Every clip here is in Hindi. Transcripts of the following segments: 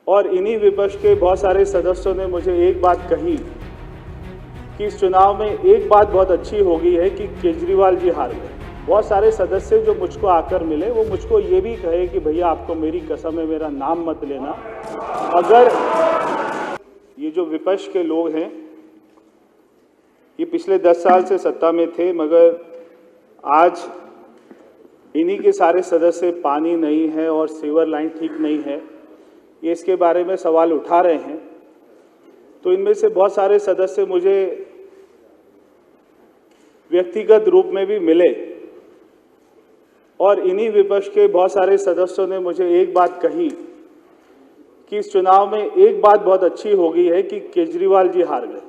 और इन्हीं विपक्ष के बहुत सारे सदस्यों ने मुझे एक बात कही कि इस चुनाव में एक बात बहुत अच्छी हो गई है कि केजरीवाल जी हार गए। बहुत सारे सदस्य जो मुझको आकर मिले वो मुझको ये भी कहे कि भैया आपको मेरी कसम है, मेरा नाम मत लेना। अगर ये जो विपक्ष के लोग हैं ये पिछले 10 साल से सत्ता में थे, मगर आज इन्हीं के सारे सदस्य पानी नहीं है और सीवर लाइन ठीक नहीं है, ये इसके बारे में सवाल उठा रहे हैं। तो इनमें से बहुत सारे सदस्य मुझे व्यक्तिगत रूप में भी मिले और इन्हीं विपक्ष के बहुत सारे सदस्यों ने मुझे एक बात कही कि इस चुनाव में एक बात बहुत अच्छी हो गई है कि केजरीवाल जी हार गए।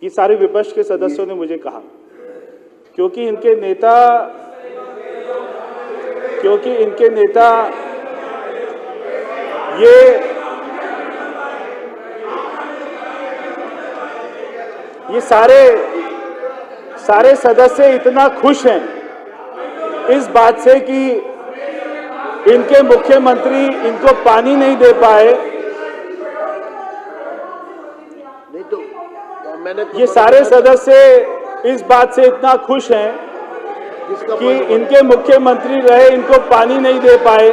ये सारे विपक्ष के सदस्यों ने मुझे कहा क्योंकि इनके नेता ये सारे सदस्य इतना खुश हैं इस बात से कि इनके मुख्यमंत्री इनको पानी नहीं दे पाए। नहीं तो मैंने ये सारे सदस्य इस बात से इतना खुश हैं कि इनके मुख्यमंत्री रहे इनको पानी नहीं दे पाए,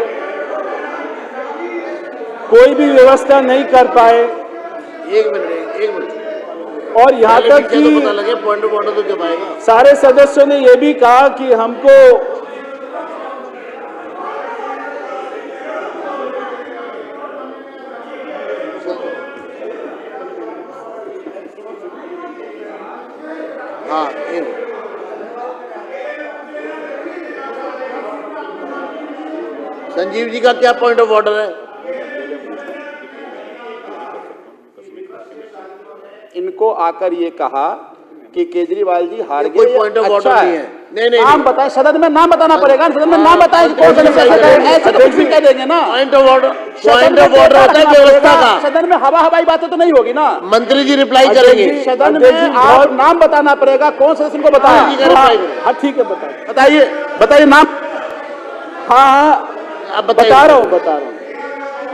कोई भी व्यवस्था नहीं कर पाए। एक मिनट और यहाँ तक कि पता लगे पॉइंट ऑफ ऑर्डर तो जब आएगा। सारे सदस्यों ने यह भी कहा कि हमको हाँ संजीव जी का क्या पॉइंट ऑफ ऑर्डर है? इनको आकर ये कहा कि केजरीवाल जी हार गए। कोई पॉइंट ऑफ ऑर्डर नहीं है। नहीं नाम बताए, सदन में नाम बताना पड़ेगा। सदन में नाम बताए कौन सा ऐसे तो कुछ भी कह देंगे ना। पॉइंट ऑफ ऑर्डर होता है व्यवस्था का। सदन में हवाई बातें तो नहीं होगी ना। मंत्री जी रिप्लाई करेंगे। सदन में आप नाम बताना पड़ेगा कौन सदस्य को बताया। हाँ ठीक है बताइए नाम। आप बता रहा हूँ।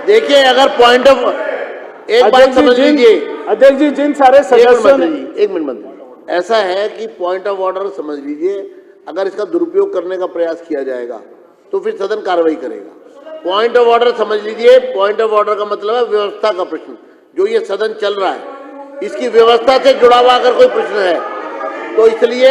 देखिए अगर पॉइंट ऑफ एक बात समझ लीजिए अध्यक्ष जी, जिन सारे सदस्यों ने एक मिनट मंत्री, ऐसा है कि पॉइंट ऑफ ऑर्डर समझ लीजिए, अगर इसका दुरुपयोग करने का प्रयास किया जाएगा तो फिर सदन कार्रवाई करेगा। पॉइंट ऑफ ऑर्डर समझ लीजिए, पॉइंट ऑफ ऑर्डर का मतलब है व्यवस्था का प्रश्न। जो ये सदन चल रहा है इसकी व्यवस्था से जुड़ा हुआ अगर कोई प्रश्न है तो इसलिए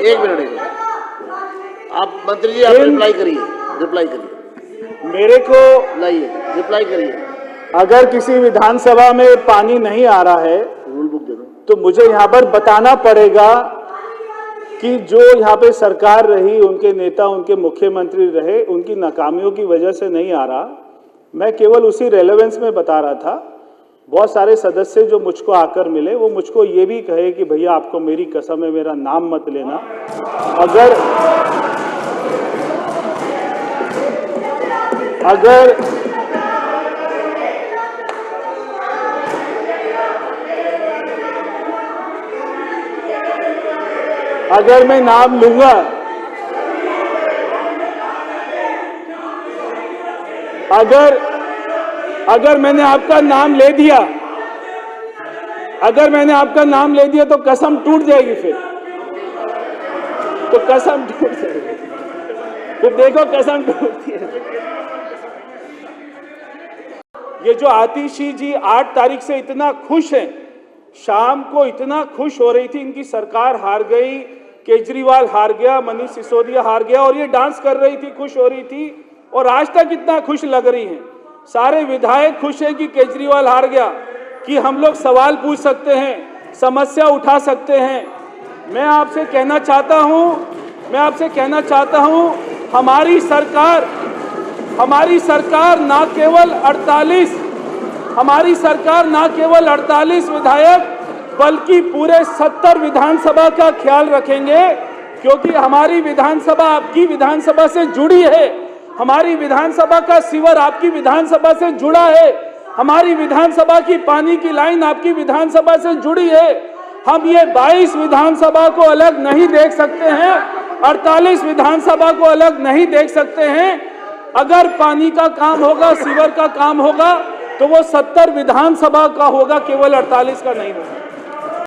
एक मिनट आप मंत्री जी आप रिप्लाई करिए मेरे को लाइए, रिप्लाई करिए। अगर किसी विधानसभा में पानी नहीं आ रहा है रूल बुक दे दो। तो मुझे यहाँ पर बताना पड़ेगा कि जो यहाँ पे सरकार रही, उनके नेता, उनके मुख्यमंत्री रहे, उनकी नाकामियों की वजह से नहीं आ रहा। मैं केवल उसी रेलेवेंस में बता रहा था। बहुत सारे सदस्य जो मुझको आकर मिले वो मुझको ये भी कहे कि भैया आपको मेरी कसम है, मेरा नाम मत लेना। अगर मैं नाम लूंगा, अगर मैंने आपका नाम ले दिया, तो कसम टूट जाएगी। फिर कसम टूट जाएगी। फिर देखो कसम टूटती है। ये जो आतिशी जी 8 तारीख से इतना खुश हैं, शाम को इतना खुश हो रही थी, इनकी सरकार हार गई, केजरीवाल हार गया, मनीष सिसोदिया हार गया, और ये डांस कर रही थी, खुश हो रही थी, और आज तक इतना खुश लग रही हैं। सारे विधायक खुश हैं कि केजरीवाल हार गया, कि हम लोग सवाल पूछ सकते हैं, समस्या उठा सकते हैं। मैं आपसे कहना चाहता हूं हमारी सरकार ना केवल 48 विधायक बल्कि पूरे 70 विधानसभा का ख्याल रखेंगे, क्योंकि हमारी विधानसभा आपकी विधानसभा से जुड़ी है। हमारी विधानसभा का सीवर आपकी विधानसभा से जुड़ा है, हमारी विधानसभा की पानी की लाइन आपकी विधानसभा से जुड़ी है। हम ये 22 विधानसभा को अलग नहीं देख सकते हैं, 48 विधानसभा को अलग नहीं देख सकते हैं। अगर पानी का काम होगा, सीवर का काम होगा, तो वो 70 विधानसभा का होगा, केवल 48 का नहीं होगा।